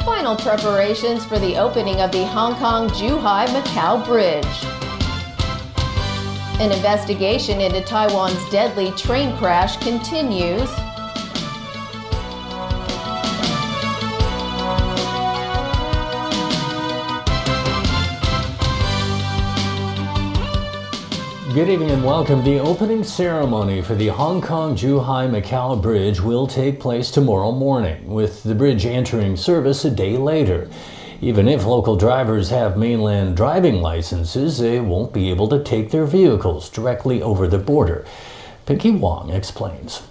Final preparations for the opening of the Hong Kong-Zhuhai-Macau Bridge. An investigation into Taiwan's deadly train crash continues. Good evening and welcome. The opening ceremony for the Hong Kong-Zhuhai-Macau Bridge will take place tomorrow morning, with the bridge entering service a day later. Even if local drivers have mainland driving licenses, they won't be able to take their vehicles directly over the border. Pinky Wong explains.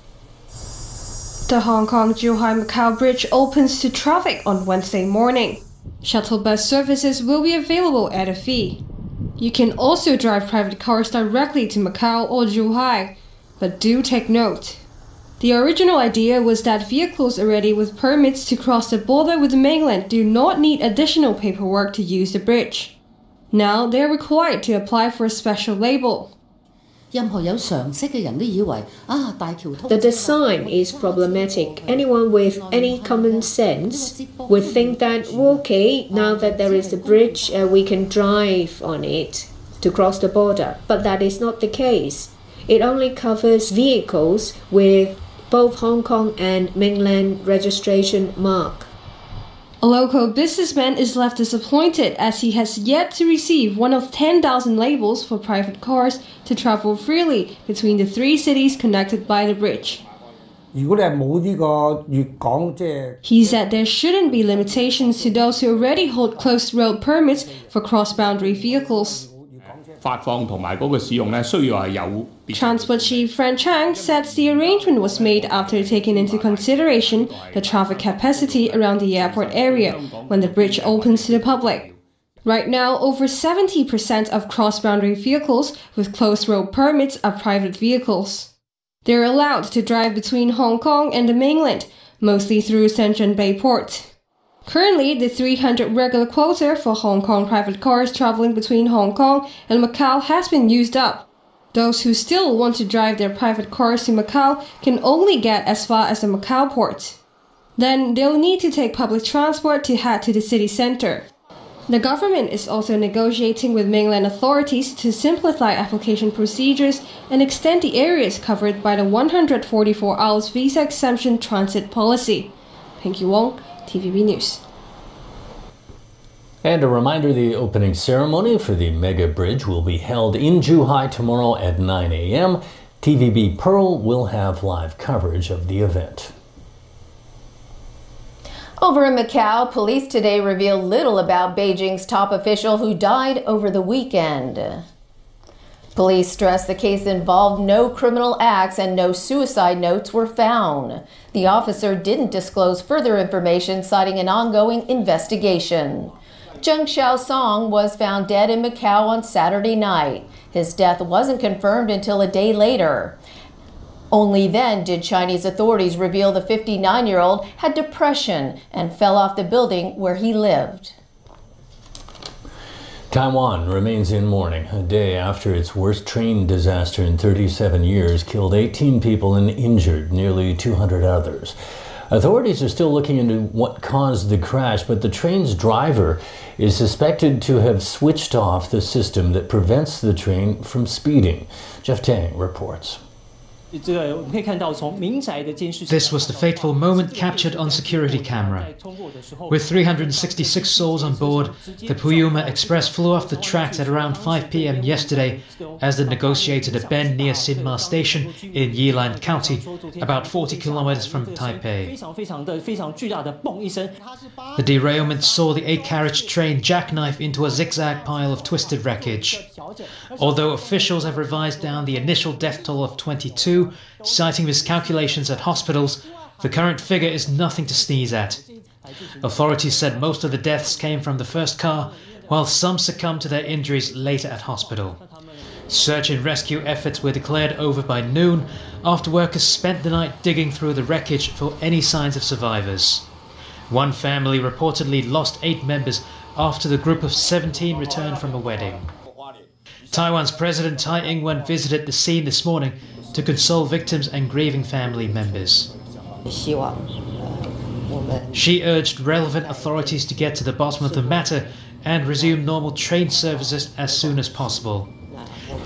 The Hong Kong-Zhuhai-Macau Bridge opens to traffic on Wednesday morning. Shuttle bus services will be available at a fee. You can also drive private cars directly to Macau or Zhuhai, but do take note. The original idea was that vehicles already with permits to cross the border with the mainland do not need additional paperwork to use the bridge. Now they are required to apply for a special label. The design is problematic. Anyone with any common sense would think that, okay, now that there is a bridge, we can drive on it to cross the border. But that is not the case. It only covers vehicles with both Hong Kong and mainland registration mark. A local businessman is left disappointed as he has yet to receive one of 10,000 labels for private cars to travel freely between the three cities connected by the bridge. He said there shouldn't be limitations to those who already hold closed road permits for cross-boundary vehicles. Transport Chief Fran Chang says the arrangement was made after taking into consideration the traffic capacity around the airport area when the bridge opens to the public. Right now, over 70% of cross-boundary vehicles with closed road permits are private vehicles. They're allowed to drive between Hong Kong and the mainland, mostly through Shenzhen Bay Port. Currently, the 300 regular quota for Hong Kong private cars traveling between Hong Kong and Macau has been used up. Those who still want to drive their private cars to Macau can only get as far as the Macau port. Then they'll need to take public transport to head to the city center. The government is also negotiating with mainland authorities to simplify application procedures and extend the areas covered by the 144 hours visa exemption transit policy. Pinky Wong, TVB News. And a reminder, the opening ceremony for the mega bridge will be held in Zhuhai tomorrow at 9 a.m. TVB Pearl will have live coverage of the event. Over in Macau, police today revealed little about Beijing's top official who died over the weekend. Police stressed the case involved no criminal acts and no suicide notes were found. The officer didn't disclose further information, citing an ongoing investigation. Zheng Xiaosong was found dead in Macau on Saturday night. His death wasn't confirmed until a day later. Only then did Chinese authorities reveal the 59-year-old had depression and fell off the building where he lived. Taiwan remains in mourning a day after its worst train disaster in 37 years killed 18 people and injured nearly 200 others. Authorities are still looking into what caused the crash, but the train's driver is suspected to have switched off the system that prevents the train from speeding. Jeff Tang reports. This was the fateful moment captured on security camera. With 366 souls on board, the Puyuma Express flew off the tracks at around 5 p.m. yesterday as it negotiated a bend near Sinma Station in Yilan County, about 40 kilometers from Taipei. The derailment saw the 8-carriage train jackknife into a zigzag pile of twisted wreckage. Although officials have revised down the initial death toll of 22, citing miscalculations at hospitals, the current figure is nothing to sneeze at. Authorities said most of the deaths came from the first car, while some succumbed to their injuries later at hospital. Search and rescue efforts were declared over by noon after workers spent the night digging through the wreckage for any signs of survivors. One family reportedly lost 8 members after the group of 17 returned from a wedding. Taiwan's President Tsai Ing-wen visited the scene this morning to console victims and grieving family members. She urged relevant authorities to get to the bottom of the matter and resume normal train services as soon as possible.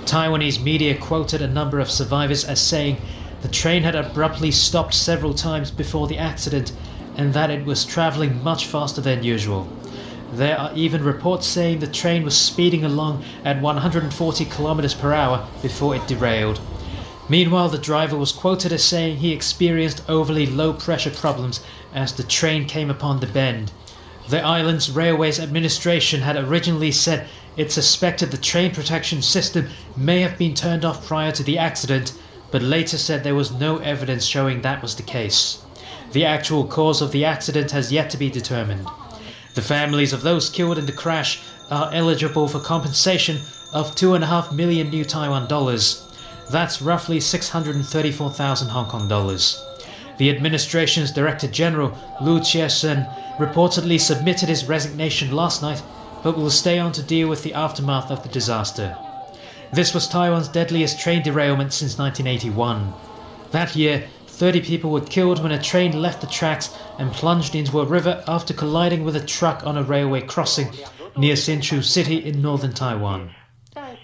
Taiwanese media quoted a number of survivors as saying the train had abruptly stopped several times before the accident and that it was travelling much faster than usual. There are even reports saying the train was speeding along at 140 km per hour before it derailed. Meanwhile, the driver was quoted as saying he experienced overly low pressure problems as the train came upon the bend. The island's Railways Administration had originally said it suspected the train protection system may have been turned off prior to the accident, but later said there was no evidence showing that was the case. The actual cause of the accident has yet to be determined. The families of those killed in the crash are eligible for compensation of 2.5 million new Taiwan dollars. That's roughly 634,000 Hong Kong dollars. The administration's Director General, Lu Chie-sen, reportedly submitted his resignation last night, but will stay on to deal with the aftermath of the disaster. This was Taiwan's deadliest train derailment since 1981. That year, 30 people were killed when a train left the tracks and plunged into a river after colliding with a truck on a railway crossing near Hsinchu City in northern Taiwan.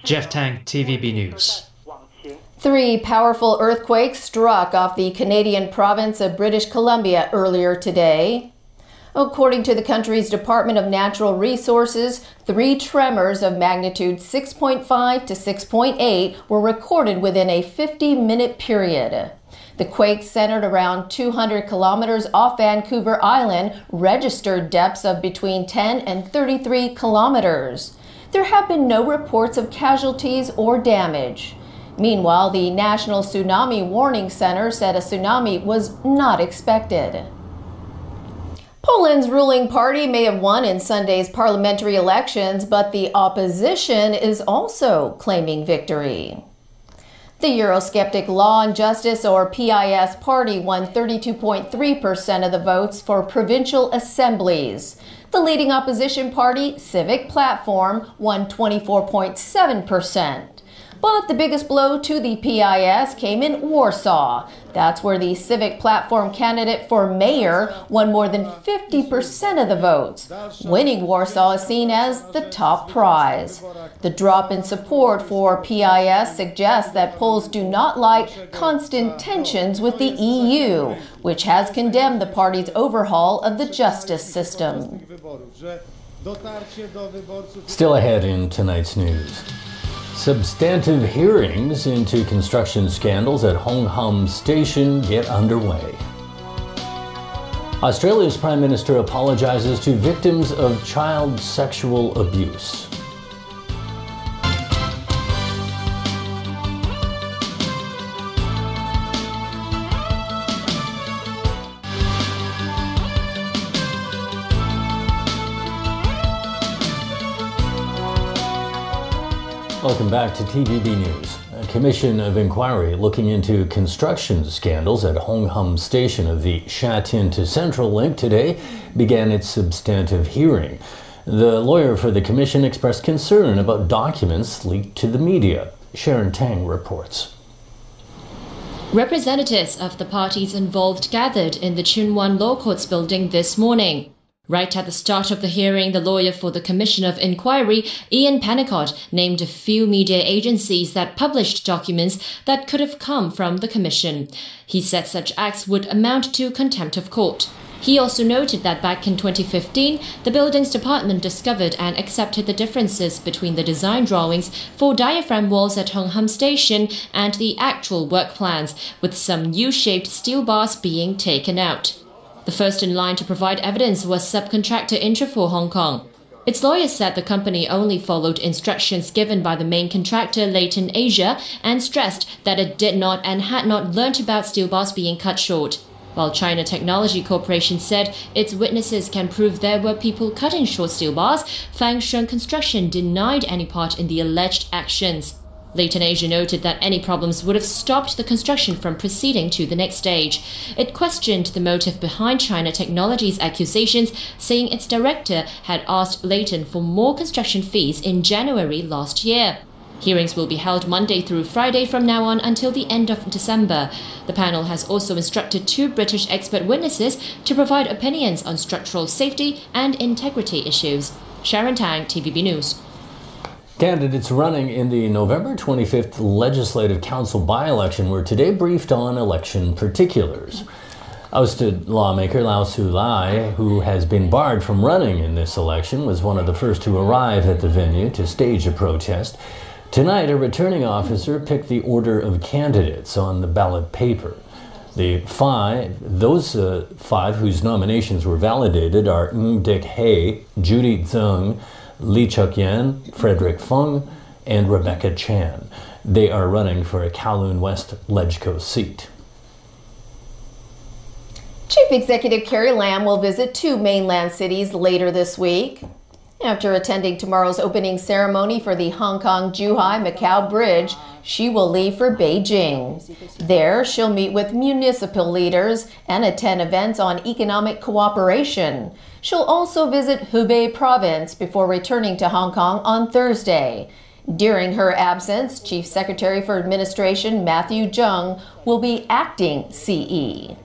Jeff Tang, TVB News. 3 powerful earthquakes struck off the Canadian province of British Columbia earlier today. According to the country's Department of Natural Resources, 3 tremors of magnitude 6.5 to 6.8 were recorded within a 50-minute period. The quakes centered around 200 kilometers off Vancouver Island registered depths of between 10 and 33 kilometers. There have been no reports of casualties or damage. Meanwhile, the National Tsunami Warning Center said a tsunami was not expected. Poland's ruling party may have won in Sunday's parliamentary elections, but the opposition is also claiming victory. The Eurosceptic Law and Justice, or PIS, party won 32.3% of the votes for provincial assemblies. The leading opposition party, Civic Platform, won 24.7%. But the biggest blow to the PIS came in Warsaw. That's where the Civic Platform candidate for mayor won more than 50% of the votes. Winning Warsaw is seen as the top prize. The drop in support for PIS suggests that Poles do not like constant tensions with the EU, which has condemned the party's overhaul of the justice system. Still ahead in tonight's news. Substantive hearings into construction scandals at Hong Kong Station get underway. Australia's Prime Minister apologizes to victims of child sexual abuse. Welcome back to TVB News. A commission of inquiry looking into construction scandals at Hong Kong Station of the Sha Tin to Central Link today began its substantive hearing. The lawyer for the commission expressed concern about documents leaked to the media. Sharon Tang reports. Representatives of the parties involved gathered in the Tsuen Wan Law Courts building this morning. Right at the start of the hearing, the lawyer for the Commission of Inquiry, Ian Pennicott, named a few media agencies that published documents that could have come from the Commission. He said such acts would amount to contempt of court. He also noted that back in 2015, the Buildings Department discovered and accepted the differences between the design drawings for diaphragm walls at Hong Kong Station and the actual work plans, with some U-shaped steel bars being taken out. The first in line to provide evidence was subcontractor Intrafor Hong Kong. Its lawyers said the company only followed instructions given by the main contractor Leighton Asia and stressed that it did not and had not learnt about steel bars being cut short. While China Technology Corporation said its witnesses can prove there were people cutting short steel bars, Fang Sheng Construction denied any part in the alleged actions. Leighton Asia noted that any problems would have stopped the construction from proceeding to the next stage. It questioned the motive behind China Technology's accusations, saying its director had asked Leighton for more construction fees in January last year. Hearings will be held Monday through Friday from now on until the end of December. The panel has also instructed 2 British expert witnesses to provide opinions on structural safety and integrity issues. Sharon Tang, TVB News. Candidates running in the November 25th Legislative Council by-election were today briefed on election particulars. Ousted lawmaker Lau Siu-lai, who has been barred from running in this election, was one of the first to arrive at the venue to stage a protest. Tonight, a returning officer picked the order of candidates on the ballot paper. Those five whose nominations were validated are Ng Dick Hay, Judy Zeng, Lee Chuk-yen, Frederick Fung, and Rebecca Chan. They are running for a Kowloon West LegCo seat. Chief Executive Carrie Lam will visit 2 mainland cities later this week. After attending tomorrow's opening ceremony for the Hong Kong-Zhuhai-Macau Bridge, she will leave for Beijing. There, she'll meet with municipal leaders and attend events on economic cooperation. She'll also visit Hubei province before returning to Hong Kong on Thursday. During her absence, Chief Secretary for Administration Matthew Zheng will be acting CE.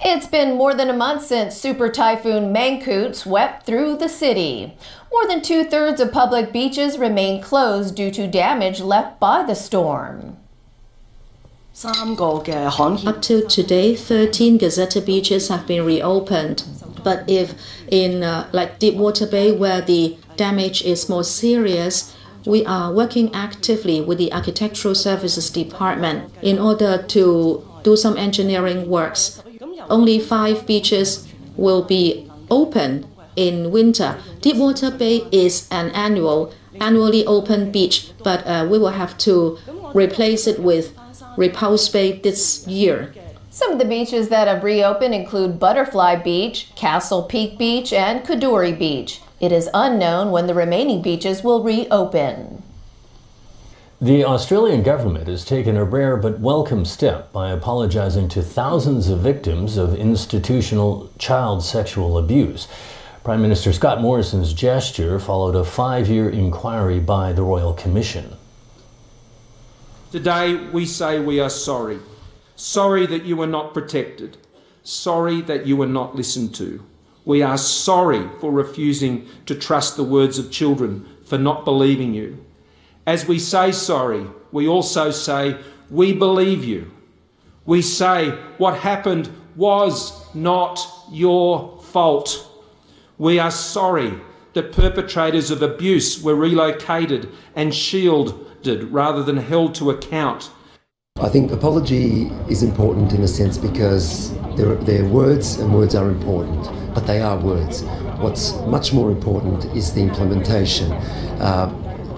It's been more than a month since Super Typhoon Mangkhut swept through the city. More than 2/3 of public beaches remain closed due to damage left by the storm. Up till today, 13 gazetted beaches have been reopened. But if in like Deepwater Bay, where the damage is more serious, we are working actively with the Architectural Services Department in order to do some engineering works. Only 5 beaches will be open in winter. Deepwater Bay is an annually open beach, but we will have to replace it with Repulse Bay this year. Some of the beaches that have reopened include Butterfly Beach, Castle Peak Beach, and Kadoorie Beach. It is unknown when the remaining beaches will reopen. The Australian government has taken a rare but welcome step by apologizing to thousands of victims of institutional child sexual abuse. Prime Minister Scott Morrison's gesture followed a 5-year inquiry by the Royal Commission. Today we say we are sorry. Sorry that you were not protected. Sorry that you were not listened to. We are sorry for refusing to trust the words of children, for not believing you. As we say sorry, we also say we believe you. We say what happened was not your fault. We are sorry that perpetrators of abuse were relocated and shielded rather than held to account. I think apology is important in a sense because they're words, and words are important, but they are words. What's much more important is the implementation.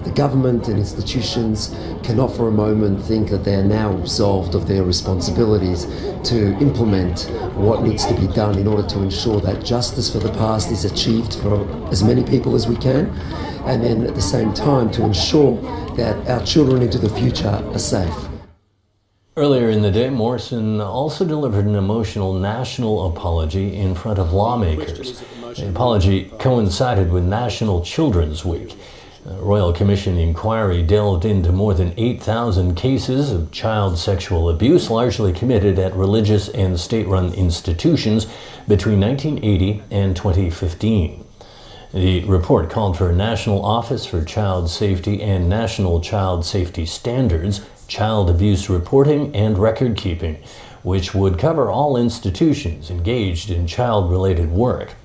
The government and institutions cannot for a moment think that they are now absolved of their responsibilities to implement what needs to be done in order to ensure that justice for the past is achieved for as many people as we can, and then at the same time to ensure that our children into the future are safe. Earlier in the day, Morrison also delivered an emotional national apology in front of lawmakers. The apology coincided with National Children's Week. The Royal Commission inquiry delved into more than 8,000 cases of child sexual abuse, largely committed at religious and state-run institutions between 1980 and 2015. The report called for a National Office for Child Safety and National Child Safety Standards, child abuse reporting and record-keeping, which would cover all institutions engaged in child-related work.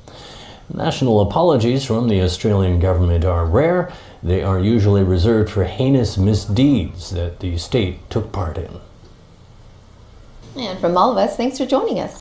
National apologies from the Australian government are rare. They are usually reserved for heinous misdeeds that the state took part in. And from all of us, thanks for joining us.